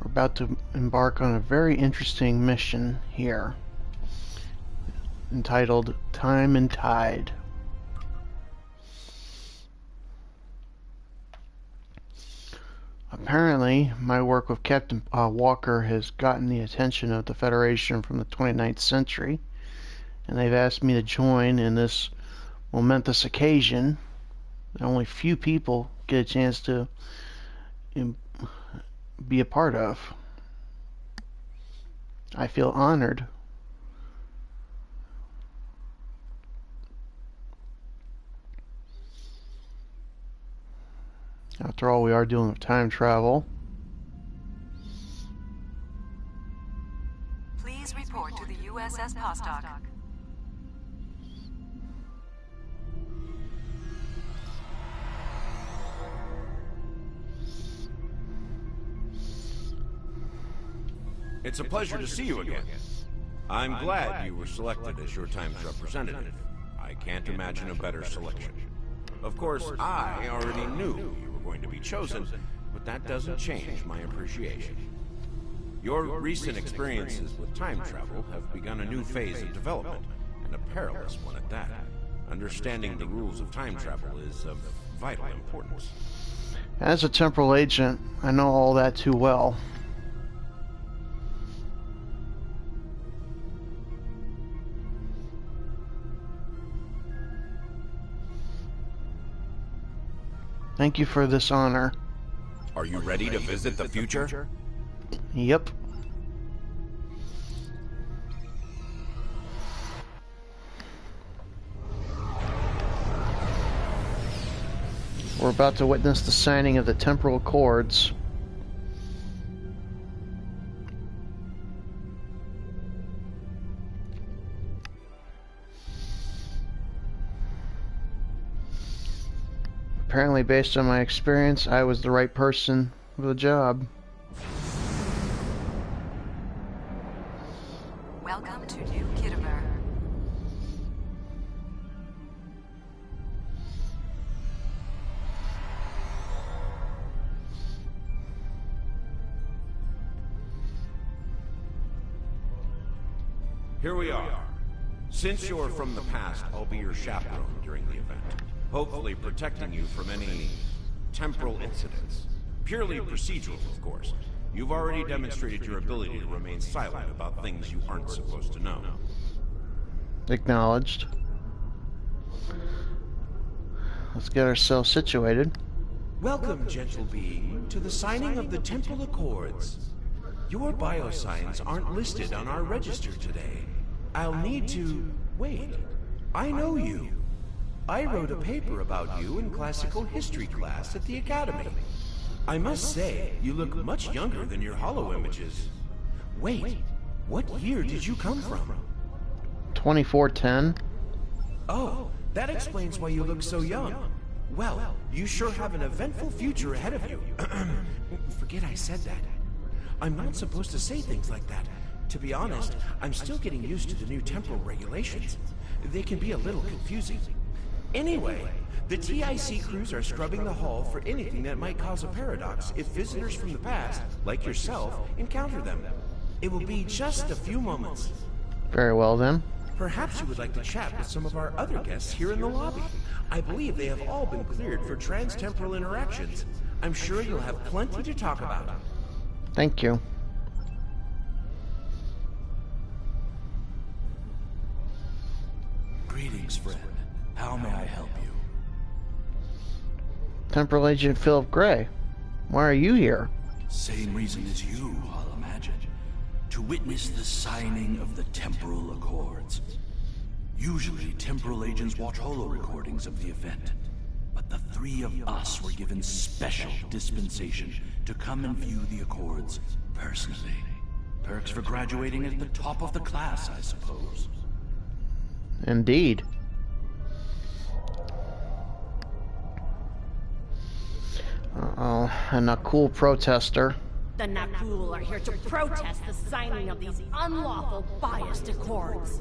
We're about to embark on a very interesting mission here, entitled Time and Tide. Apparently, my work with Captain Walker has gotten the attention of the Federation from the 29th century, and they've asked me to join in this momentous occasion that only few people get a chance to be a part of. I feel honored. After all, we are dealing with time travel. Please report to the USS Vostok. It's a pleasure to see you again. I'm glad you were selected as your time's representative. I can't imagine a better selection. Of course, I already knew you were going to be chosen, but that doesn't change my appreciation. Your recent experiences with time travel have begun a new phase of development, and a perilous one at that. Understanding the rules of time travel is of vital importance. As a temporal agent, I know all that too well. Thank you for this honor. Are you ready to visit the future? Yep. We're about to witness the signing of the Temporal Accords. Apparently, based on my experience, I was the right person for the job. Welcome to New Kittimer. Here we are. Since you're from the past, I'll be your chaperone during the event. Hopefully protecting you from any temporal incidents. Purely procedural, of course. You've already demonstrated your ability to remain silent about things you aren't supposed to know. Acknowledged. Let's get ourselves situated. Welcome, gentle being, to the signing of the Temporal Accords. Your biosigns aren't listed on our register today. I'll need to... Wait. I know you. I wrote a paper about you in classical history class at the Academy. I must say, you look much younger than your holo images. Wait, what year did you come from? 2410. Oh, that explains why you look so young. Well, you sure have an eventful future ahead of you. Forget I said that. I'm not supposed to say things like that. To be honest, I'm still getting used to the new temporal regulations. They can be a little confusing. Anyway, the TIC crews are scrubbing the hull for anything that might cause a paradox if visitors from the past, like yourself, encounter them. It will be just a few moments. Very well then. Perhaps you would like to chat with some of our other guests here in the lobby. I believe they have all been cleared for trans-temporal interactions. I'm sure you'll have plenty to talk about. Thank you. Greetings, friend. How may I help you? Temporal Agent Philip Gray. Why are you here? Same reason as you, I'll imagine. To witness the signing of the Temporal Accords. Usually, temporal agents watch holo recordings of the event. But the three of us were given special dispensation to come and view the Accords personally. Perks for graduating at the top of the class, I suppose. Indeed. Uh-oh, a Nakul protester. The Nakul are here to protest the signing of these unlawful, biased accords.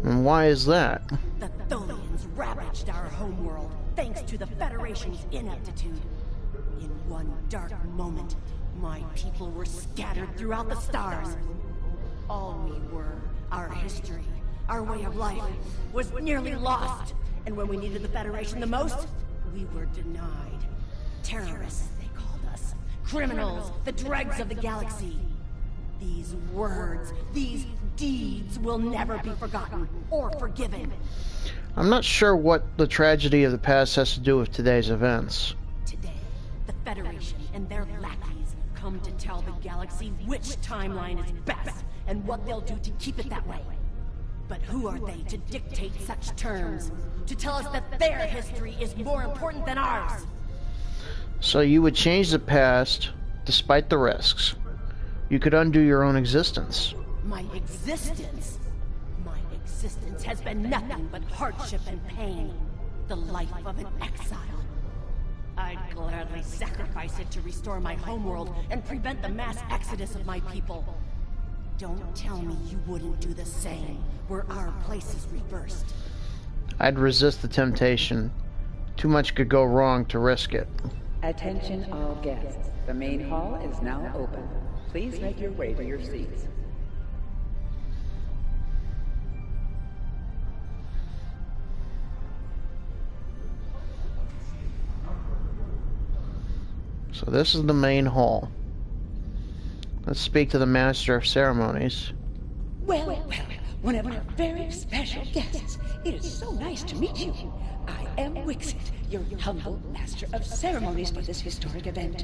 And why is that? The Tholians ravaged our homeworld thanks to the Federation's ineptitude. In one dark moment, My people were scattered throughout the stars. All we were, our history, our way of life, was nearly lost. And when we needed the Federation the most, we were denied. Terrorists, they called us. Criminals, the dregs of the galaxy. These words, these deeds will never be forgotten or forgiven. I'm not sure what the tragedy of the past has to do with today's events. Today, the Federation and their lackeys come to tell the galaxy which timeline is best and what they'll do to keep it that way. But who are they to dictate such terms? To tell us that their history is more important than ours? So you would change the past, despite the risks. You could undo your own existence. My existence? My existence has been nothing but hardship and pain. The life of an exile. I'd gladly sacrifice it to restore my homeworld and prevent the mass exodus of my people. Don't tell me you wouldn't do the same, were our places reversed. I'd resist the temptation. Too much could go wrong to risk it. Attention all guests. The main hall is now open. Please make your way to your seats. So this is the main hall. Let's speak to the Master of Ceremonies. Well, one of our very special guests. It is so nice to meet you. I am Wixit, your humble Master of Ceremonies for this historic event.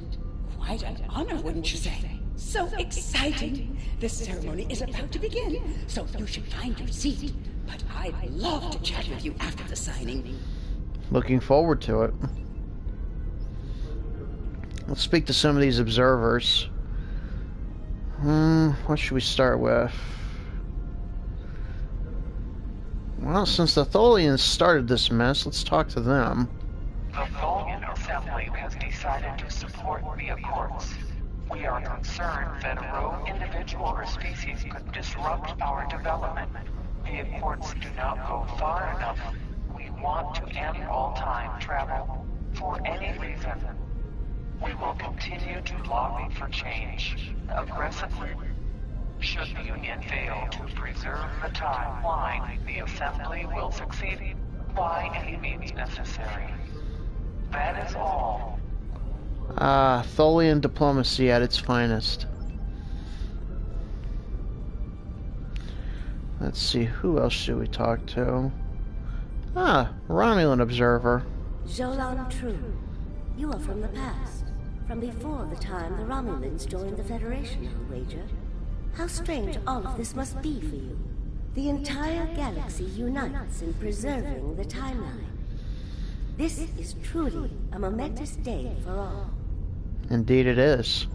Quite an honor, wouldn't you say? So exciting! This ceremony is about to begin, so you should find your seat. But I'd love to chat with you after the signing. Looking forward to it. Let's speak to some of these observers. What should we start with? Well, since the Tholians started this mess, let's talk to them. The Tholian Assembly has decided to support the Accords. We are concerned that a rogue individual or species could disrupt our development. The Accords do not go far enough. We want to end all time travel, for any reason. We will continue to lobby for change, aggressively. Should the Union fail to preserve the timeline, the Assembly will succeed by any means necessary. That is all. Tholian diplomacy at its finest. Let's see, who else should we talk to? Romulan observer. Jolan True, you are from the past. From before the time the Romulans joined the Federation, I'll wager. How strange all of this must be for you. The entire galaxy unites in preserving the timeline. This is truly a momentous day for all. Indeed it is.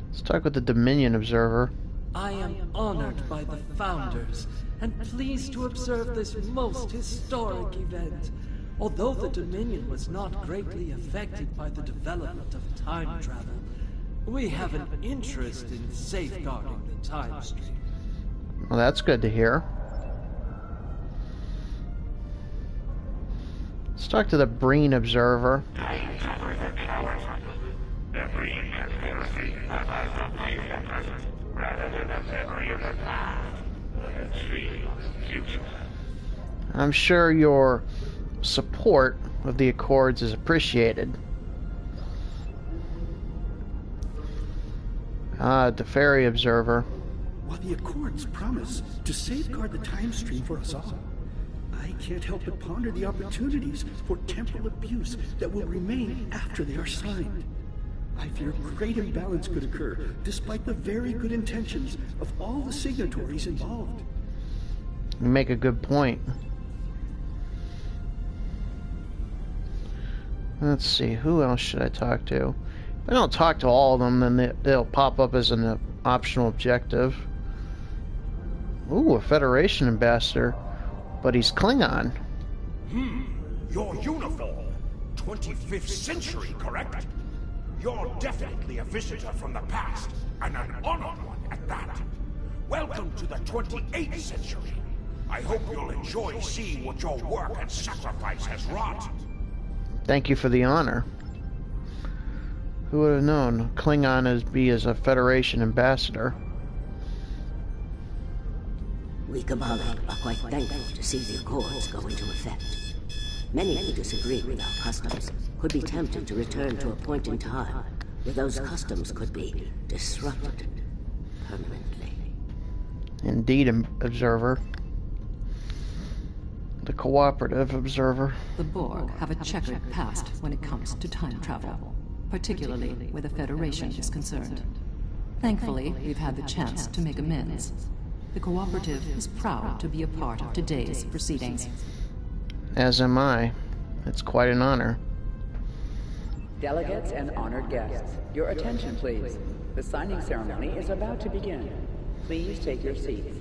Let's talk with the Dominion observer. I am honored by the Founders, and pleased to observe this most historic event. Although the Dominion was not greatly affected by the development of time travel, we have an interest in safeguarding the time stream. Well, that's good to hear. Let's talk to the Breen observer. I'm sure your support of the Accords is appreciated. The Ferry observer. While the Accords promise to safeguard the time stream for us all, I can't help but ponder the opportunities for temporal abuse that will remain after they are signed. I fear great imbalance could occur, despite the very good intentions of all the signatories involved. You make a good point. Let's see, who else should I talk to? If I don't talk to all of them, then they'll pop up as an optional objective. Ooh, a Federation ambassador. But he's Klingon. Your uniform. 25th century, correct? You're definitely a visitor from the past, and an honored one at that. Welcome to the 28th century. I hope you'll enjoy seeing what your work and sacrifice has wrought. Thank you for the honor. Who would have known Klingon as a Federation ambassador? We Kabbalah are quite thankful to see the Accords go into effect. Many who disagree with our customs could be tempted to return to a point in time where those customs could be disrupted permanently. Indeed, Observer. The cooperative Observer. The Borg have a checkered past when it comes to time travel, particularly where the Federation is concerned. Thankfully, we've had the chance to make amends. The Cooperative is proud to be a part of today's proceedings. As am I. It's quite an honor. Delegates and honored guests, your attention please. The signing ceremony is about to begin. Please take your seats.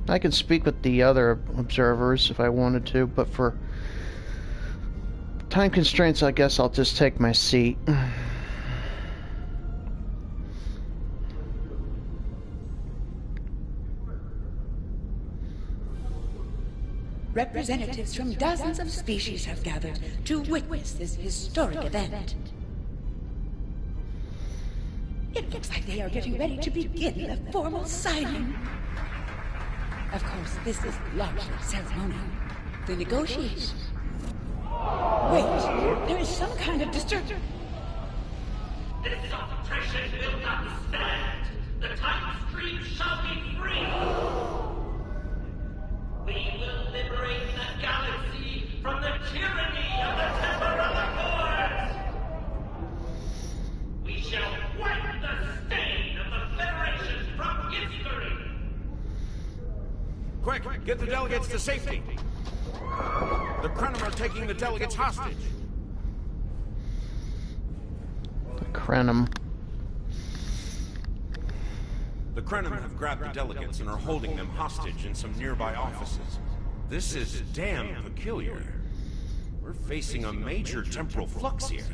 I could speak with the other observers if I wanted to, but for time constraints, I guess I'll just take my seat. Representatives from dozens of species have gathered to witness this historic event. It looks like they are getting ready to begin the formal signing. Of course, this is largely ceremonial. The negotiation. Wait, there is some kind of disturbance. This oppression will not stand. The time stream shall be free. We will liberate the galaxy from the tyranny of the Temporal Accords. We shall wipe the stain of the Federation from history. Quick, get the delegates to safety. The Krenim are taking the delegates hostage. The Krenim. The Krenim have grabbed the delegates and are holding them hostage in some nearby offices. This is damn peculiar. We're facing a major temporal flux here.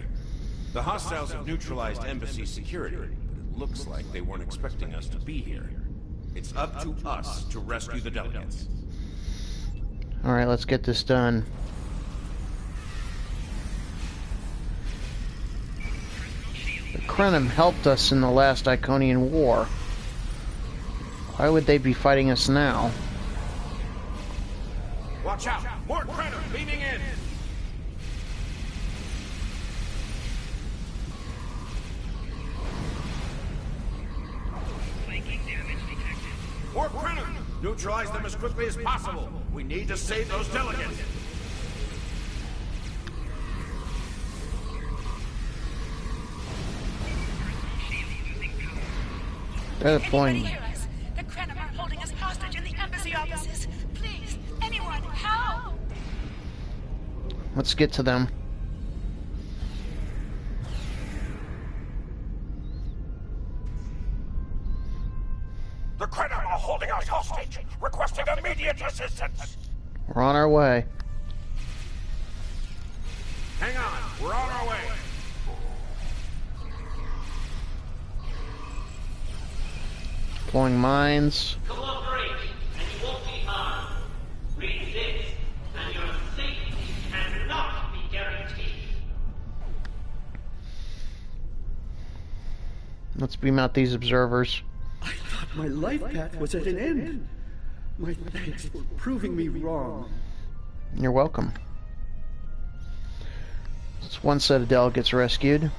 The hostiles have neutralized embassy security, but it looks like they weren't expecting us to be here. It's up to us to rescue the delegates. Alright, let's get this done. The Krenim helped us in the last Iconian War. Why would they be fighting us now? Watch out! More Krenim beaming in! More Krenim! Neutralize them as quickly as possible. We need to save those delegates. They're deploying. The Krenim are holding us hostage in the embassy offices. Please, anyone, help! Let's get to them. The Krenim are holding us hostage, requesting immediate assistance. We're on our way. Hang on, we're on our way. Deploying mines. Cooperate, and you won't be harmed. Resist, and your safety cannot be guaranteed. Let's beam out these observers. I thought my life path was at an end. My thanks for proving me wrong. You're welcome. It's one set of delegates rescued.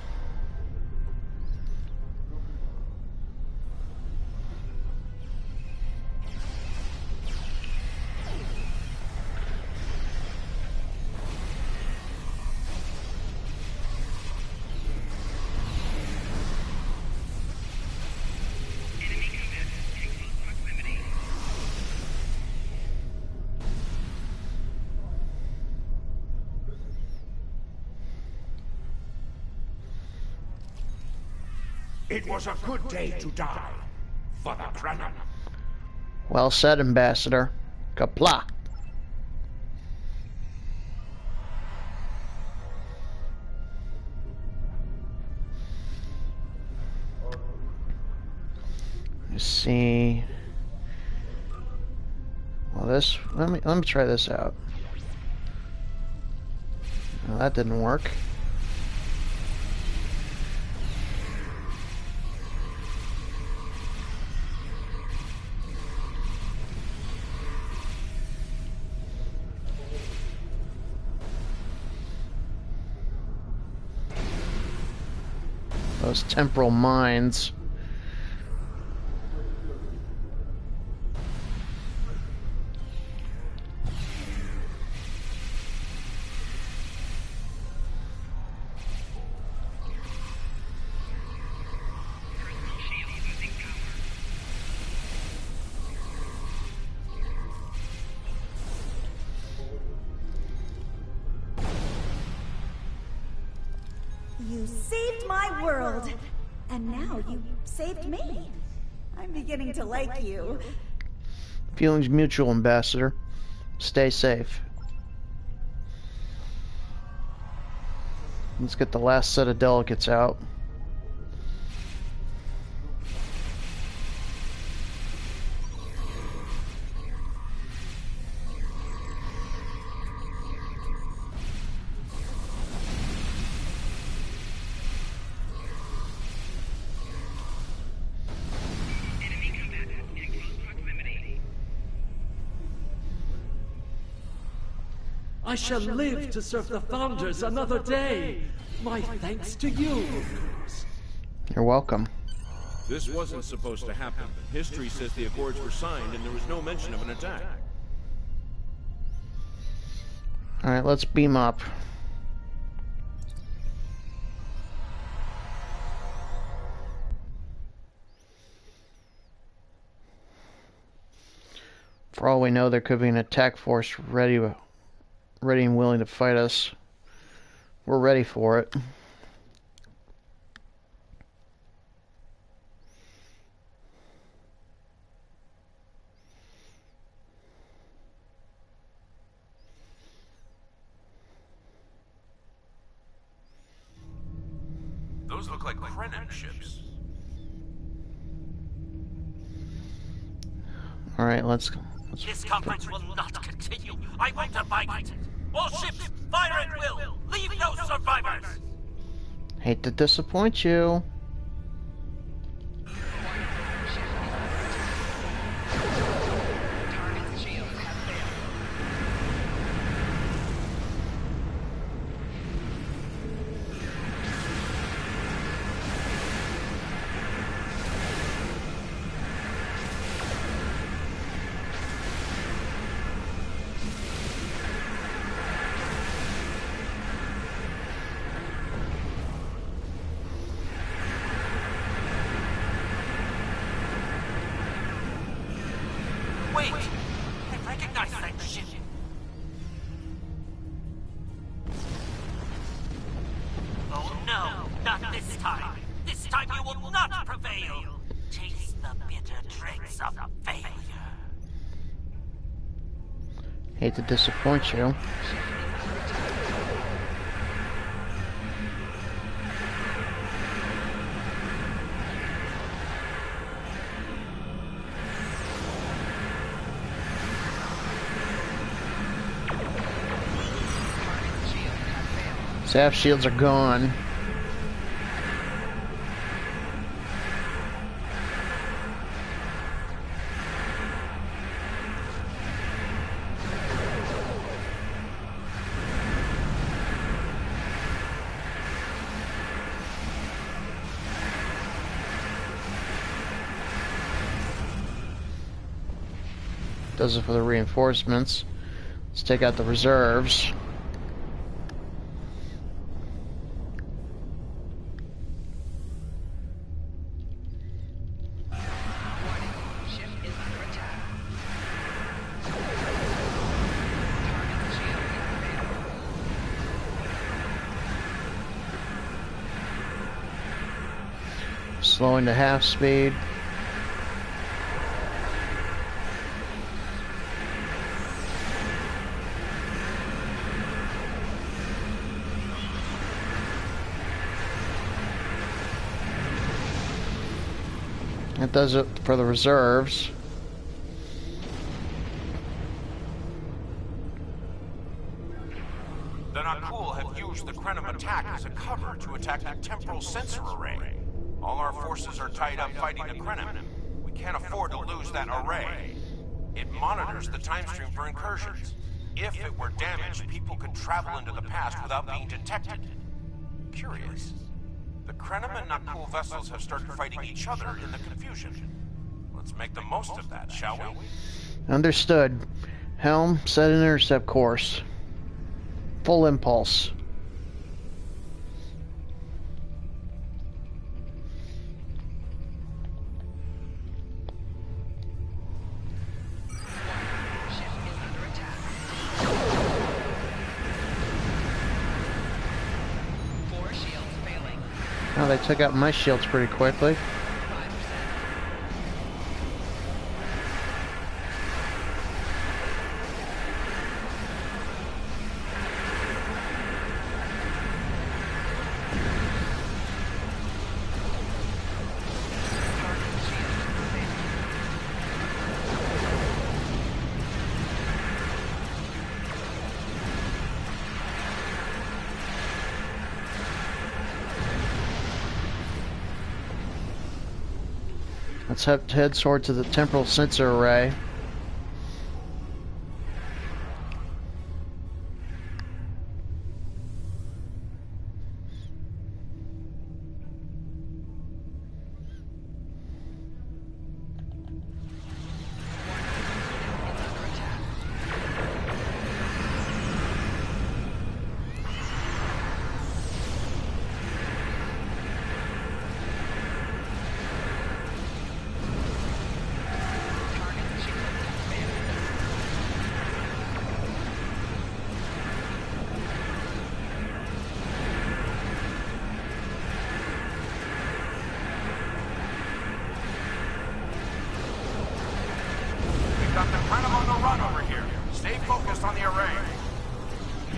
It was a good day to die for the Krenim. Well said, Ambassador. Kapla. Let's see. Well, this. Let me try this out. No, that didn't work. Those temporal mines. You saved my world, and now you saved me. I'm beginning to like you. Feelings mutual, Ambassador. Stay safe. Let's get the last set of delegates out. I shall live to serve the Founders another day. My thanks to you, of course. You're welcome. This wasn't supposed to happen. History says the Accords were signed and there was no mention of an attack. Alright, let's beam up. For all we know, there could be an attack force ready and willing to fight us. We're ready for it. Those look like Krenim ships. Alright, let's This conference will not continue. I won't abide it. All ships, fire at will. Leave no survivors. Hate to disappoint you. Wait! I recognize that ship. Oh no, not this time. This time you will not prevail. Taste the bitter dregs of failure. Hate to disappoint you. Staff shields are gone. Does it for the reinforcements. Let's take out the reserves. Slowing to half speed. That does it for the reserves. The Nakul have used the Krenim attack as a cover to attack the temporal sensor array. All our forces are tied up fighting the Krenim. We can't afford to lose that array. It monitors the time stream for incursions. If it were damaged, people could travel into the past without being detected. Curious. The Krenim and Nakul vessels have started fighting each other in the confusion. Let's make the most of that, shall we? Understood. Helm, set an intercept course. Full impulse. Oh, they took out my shields pretty quickly. Let's head toward to the temporal sensor array.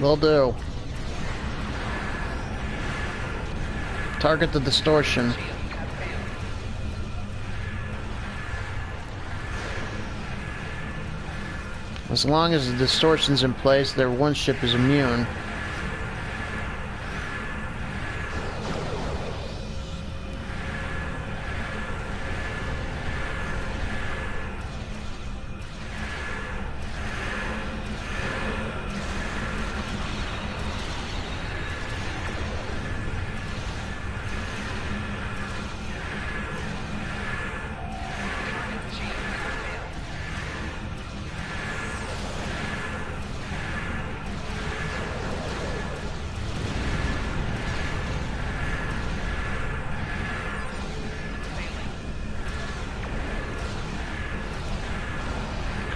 Will do. Target the distortion. As long as the distortion's in place, their one ship is immune.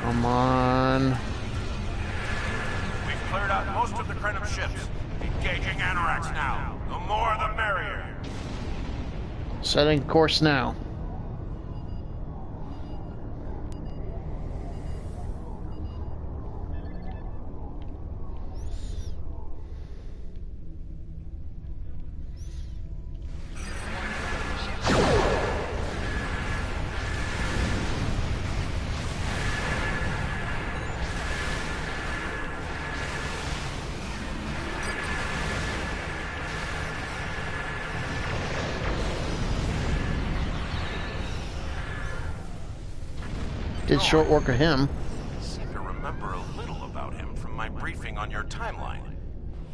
Come on. We've cleared out most of the Krenim ships. Engaging Annorax now. The more the merrier. Setting course now. Did short work of him. I seem to remember a little about him from my briefing on your timeline.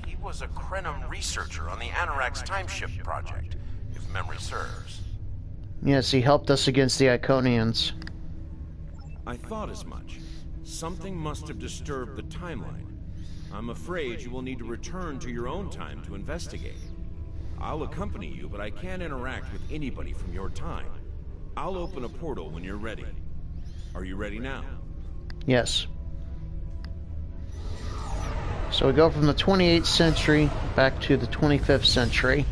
He was a Krenim researcher on the Annorax timeship project, if memory serves. Yes, he helped us against the Iconians. I thought as much. Something must have disturbed the timeline. I'm afraid you will need to return to your own time to investigate. I'll accompany you, but I can't interact with anybody from your time. I'll open a portal when you're ready. Are you ready now? Yes. So we go from the 28th century back to the 25th century.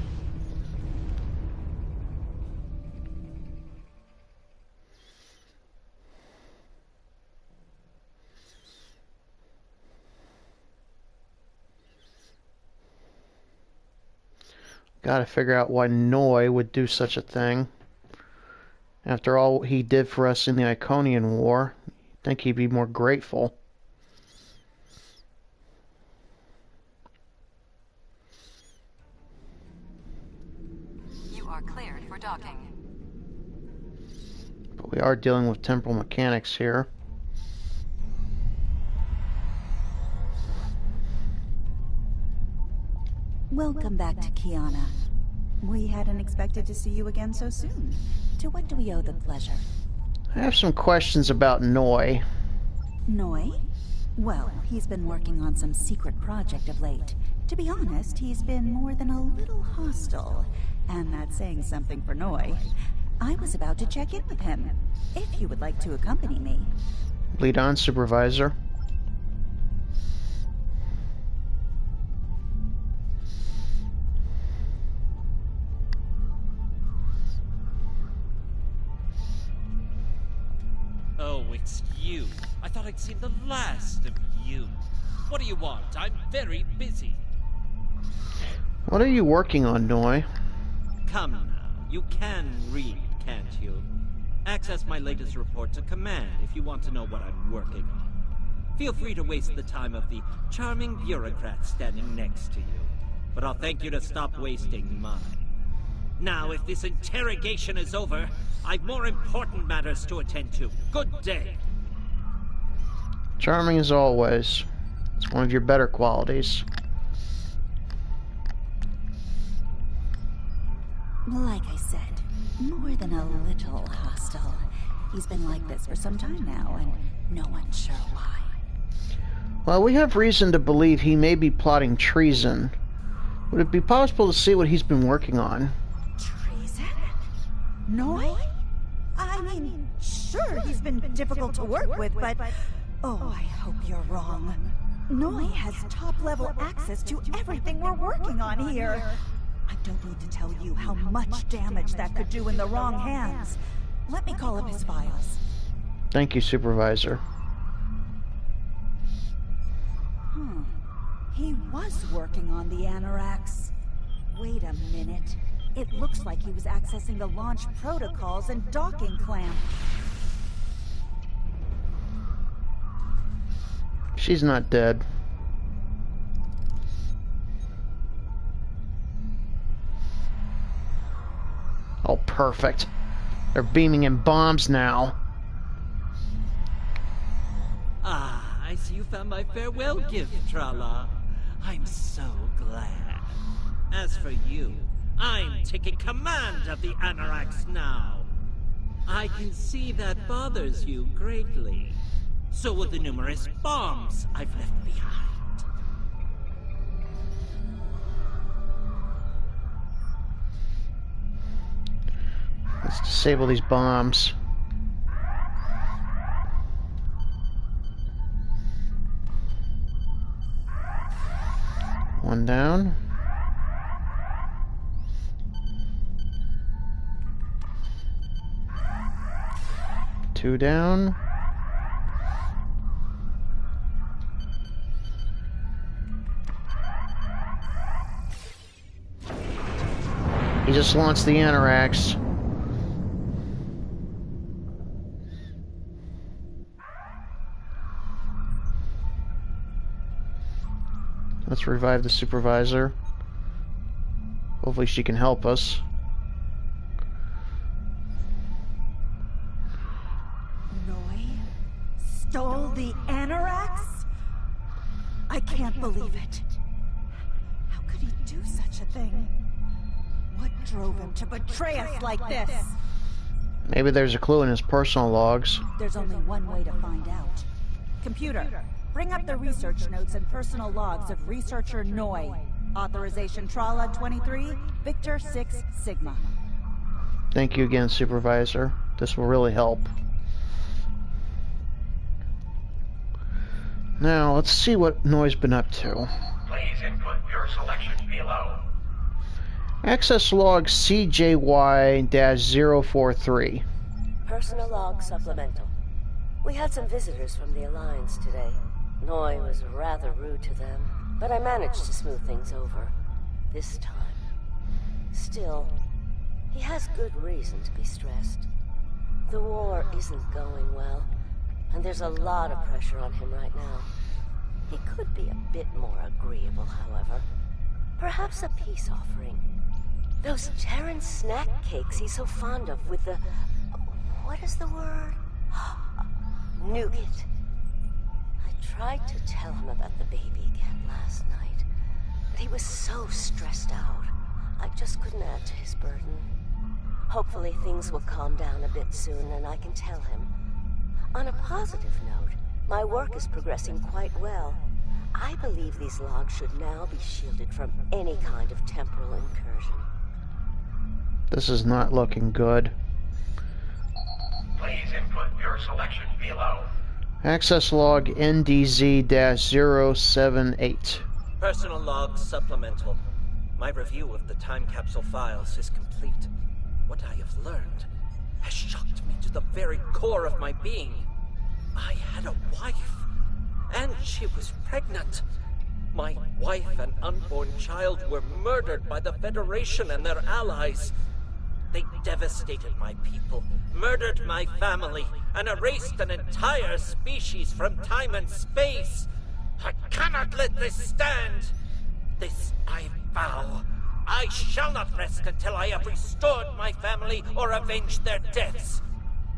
Gotta figure out why Noi would do such a thing. After all he did for us in the Iconian War, you'd think he'd be more grateful. You are cleared for docking. But we are dealing with temporal mechanics here. Welcome back to Kiana. We hadn't expected to see you again so soon. To what do we owe the pleasure? I have some questions about Noi. Noi? Well, he's been working on some secret project of late. To be honest, he's been more than a little hostile. And that's saying something for Noi. I was about to check in with him, if you would like to accompany me. Lead on, Supervisor. Oh, it's you. I thought I'd seen the last of you. What do you want? I'm very busy. What are you working on, Noi? Come now. You can read, can't you? Access my latest report to command if you want to know what I'm working on. Feel free to waste the time of the charming bureaucrat standing next to you. But I'll thank you to stop wasting mine. Now, if this interrogation is over, I've more important matters to attend to. Good day. Charming as always. It's one of your better qualities. Like I said, more than a little hostile. He's been like this for some time now, and no one's sure why. Well, we have reason to believe he may be plotting treason. Would it be possible to see what he's been working on? Treason? Noi? I mean, sure, he's been difficult to work with, but... Oh, I hope you're wrong. Noi has top-level access to everything we're working on here. I don't need to tell you how much damage that could do in the wrong hands. Let me call up his files. Thank you, Supervisor. He was working on the Anoraks. Wait a minute. It looks like he was accessing the launch protocols and docking clamp. She's not dead. Oh, perfect. They're beaming in bombs now. Ah, I see you found my farewell gift, Trala. I'm so glad. As for you, I'm taking command of the Anoraks now. I can see that bothers you greatly. So will the numerous bombs I've left behind. Let's disable these bombs. One down. Two down. He just launched the Anoraks. Let's revive the Supervisor. Hopefully she can help us. Noi stole the Anoraks? I can't believe it. How could he do such a thing? What drove him to betray us like this? Maybe there's a clue in his personal logs. There's only one way to find out. Computer, bring up the research notes and personal logs of researcher Noi. Authorization Trala 23, Victor 6 Sigma. Thank you again, Supervisor. This will really help. Now, let's see what Noi's been up to. Please input your selection below. Access log CJY-043. Personal log supplemental. We had some visitors from the Alliance today. Noi was rather rude to them, but I managed to smooth things over. This time. Still, he has good reason to be stressed. The war isn't going well, and there's a lot of pressure on him right now. He could be a bit more agreeable, however. Perhaps a peace offering. Those Terran snack cakes he's so fond of with the... what is the word? Nougat. I tried to tell him about the baby again last night, but he was so stressed out. I just couldn't add to his burden. Hopefully things will calm down a bit soon and I can tell him. On a positive note, my work is progressing quite well. I believe these logs should now be shielded from any kind of temporal incursion. This is not looking good. Please input your selection below. Access log NDZ-078. Personal log supplemental. My review of the time capsule files is complete. What I have learned has shocked me to the very core of my being. I had a wife, and she was pregnant. My wife and unborn child were murdered by the Federation and their allies. They devastated my people, murdered my family, and erased an entire species from time and space. I cannot let this stand. This I vow. I shall not rest until I have restored my family or avenged their deaths.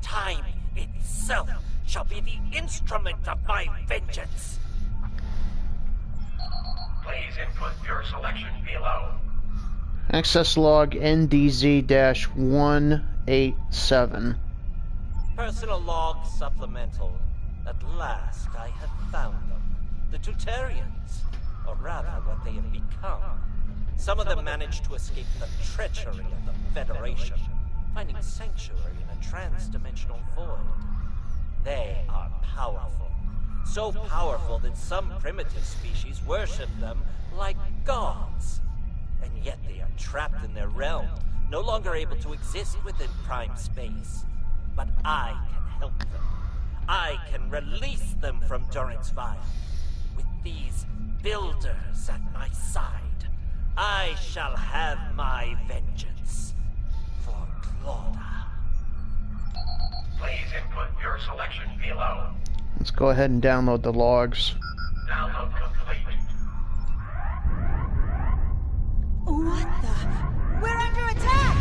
Time itself shall be the instrument of my vengeance. Please input your selection below. Access log NDZ-187. Personal log supplemental. At last I have found them. The Tutarians, or rather what they have become. Some of them managed to escape the treachery of the Federation, finding sanctuary in a trans-dimensional void. They are powerful. So powerful that some primitive species worship them like gods. And yet they are trapped in their realm, no longer able to exist within prime space. But I can help them. I can release them from Durance Vile. With these builders at my side, I shall have my vengeance for Claudia. Please input your selection below. Let's go ahead and download the logs. Download complete. What the? We're under attack!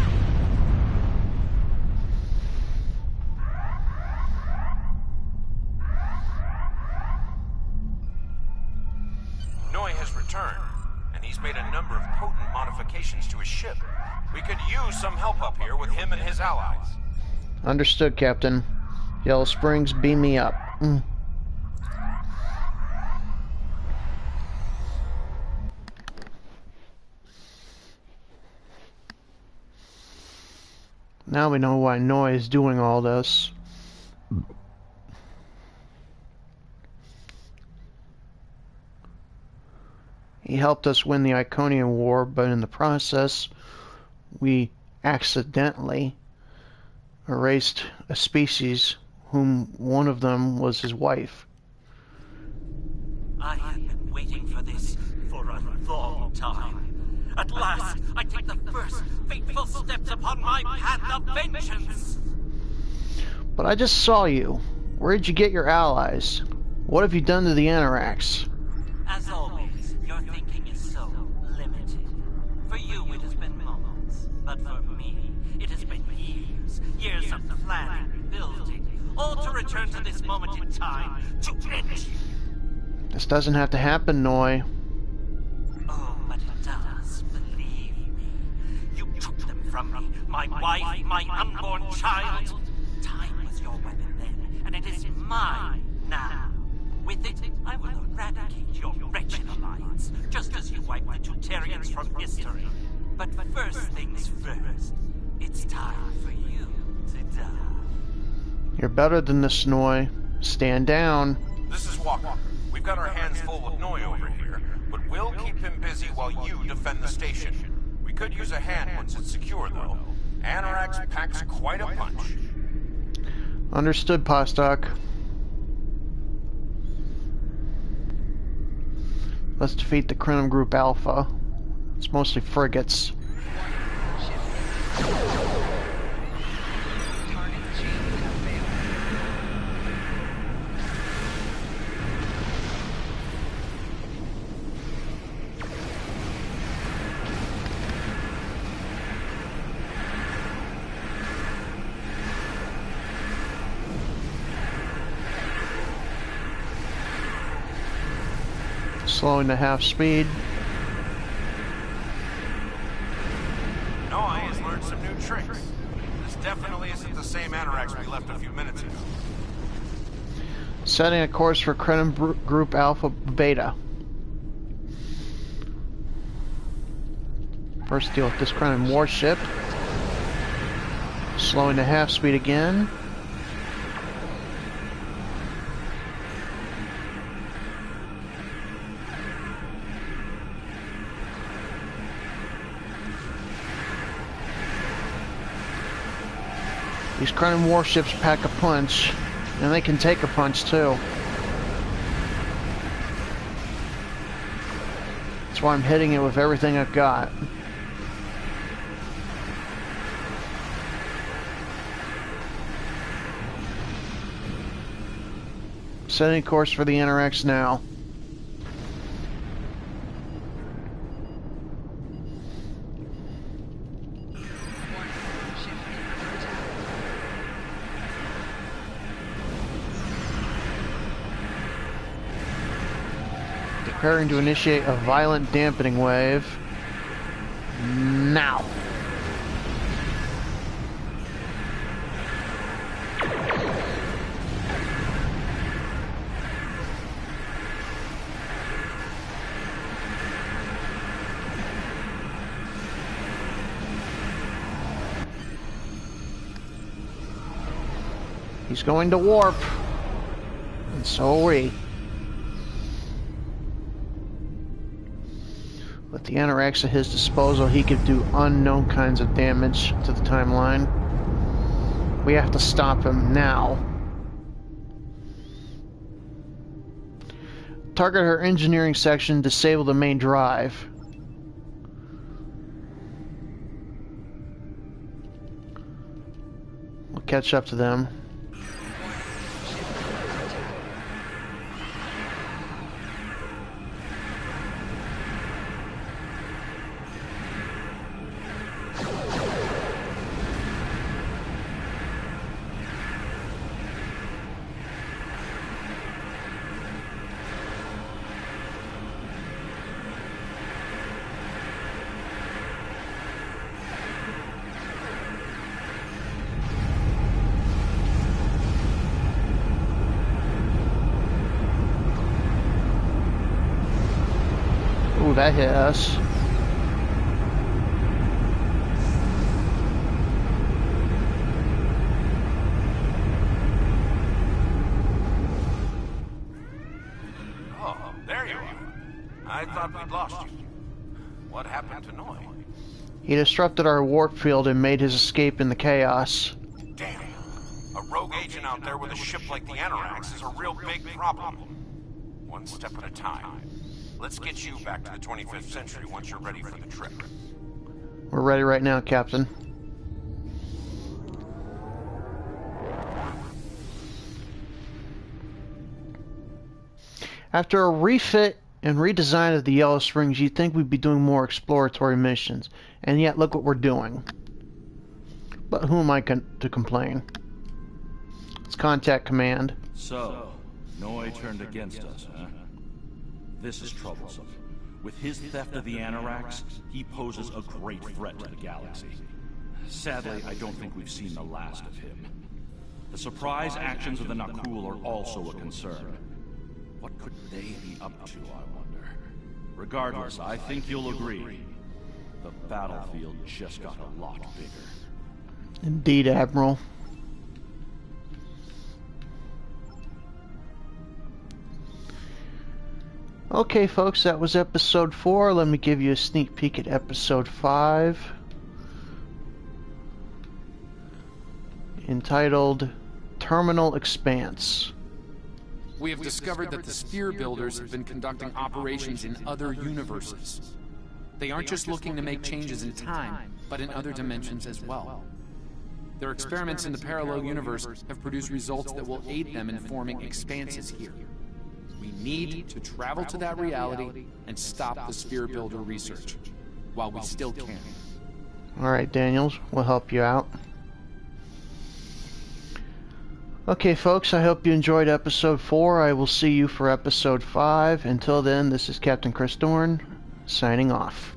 Noi has returned, and he's made a number of potent modifications to his ship. We could use some help up here with him and his allies. Understood, Captain. Yellow Springs, beam me up. Now we know why Noi is doing all this. He helped us win the Iconian War, but in the process, we accidentally erased a species whom one of them was his wife. I have been waiting for this for a long time. At last, I take the first fateful steps upon my path of vengeance. But I just saw you. Where did you get your allies? What have you done to the Anarax? As always, your thinking is so limited. For you, it has been moments. But for me, it has been years. Years of planning, building, all to return to this moment in time, to end you. This doesn't have to happen, Noi. Oh, but it does, believe me. You took them from me, my wife, my unborn child. Time was your weapon then, and it is mine now. With it, I will eradicate your wretched alliance, just as you wiped the Tutarians from history. But first things first, it's time for you to die. You're better than this, Noi. Stand down. This is Walker. We've got our hands full with Noi over here, but we'll keep him busy while you defend the station. We could use a hand once it's secure, though. Anarax packs quite a punch. Understood, Postok. Let's defeat the Krenim Group Alpha. It's mostly frigates. Slowing to half speed. Triggs. This definitely isn't the same Anorax we left a few minutes ago. Setting a course for Krenim Group Alpha Beta. First deal with this Krenim warship. Slowing to half speed again. These Krenim warships pack a punch, and they can take a punch too. That's why I'm hitting it with everything I've got. Setting course for the Anorax now. Preparing to initiate a violent dampening wave. Now. He's going to warp. And so are we. With the Anorax at his disposal, he could do unknown kinds of damage to the timeline. We have to stop him now. Target her engineering section, disable the main drive. We'll catch up to them. Ooh, that hit us. Oh, there you are. I thought we'd lost you. What happened to Noi? He disrupted our warp field and made his escape in the chaos. Damn. A rogue agent out there with a ship like the Anorax is a real big problem. One step at a time. Let's get you back to the 25th century once you're ready for the trip. We're ready right now, Captain. After a refit and redesign of the Yellow Springs, you'd think we'd be doing more exploratory missions. And yet, look what we're doing. But who am I to complain? Let's contact command. So, Noi turned against us, huh? This is troublesome. With his theft of the Anorax, he poses a great threat to the galaxy. Sadly, I don't think we've seen the last of him. The surprise actions of the Nakul are also a concern. What could they be up to, I wonder? Regardless, I think you'll agree. The battlefield just got a lot bigger. Indeed, Admiral. Okay, folks, that was episode 4. Let me give you a sneak peek at episode 5. Entitled Terminal Expanse. We have discovered that the Sphere Builders have been conducting operations in other universes. They aren't just looking to make changes in time, but in other dimensions as well. Their experiments in the parallel universe have produced results that will aid them in forming expanses here. We need to travel to that reality and stop the Sphere Builder research, while we still can. Alright, Daniels, we'll help you out. Okay, folks, I hope you enjoyed episode 4. I will see you for episode 5. Until then, this is Captain Chris Dorn, signing off.